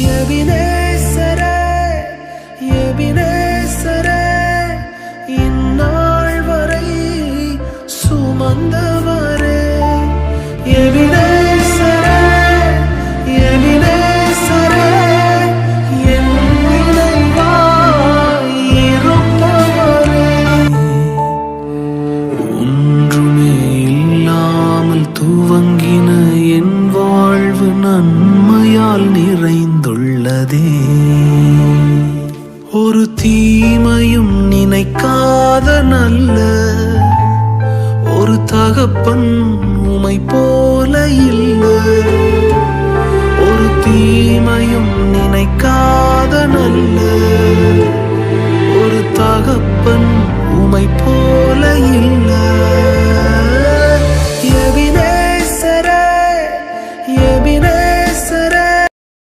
எபினேசரே எபினேசரே இந்நாள் வரை சுமந்தவரே எபினேசரே எபினேசரே என் நினைவாய் இருப்பவரே ஒன்றுமே இல்லாமல் துவங்கின என் வாழ்வு நன்மையால் நிறைந்துள்ளதே ஒரு தீமையும் நினைக்காத நல்ல ஒரு தகப்பன் உமை போல இல்லை ஒரு தீமை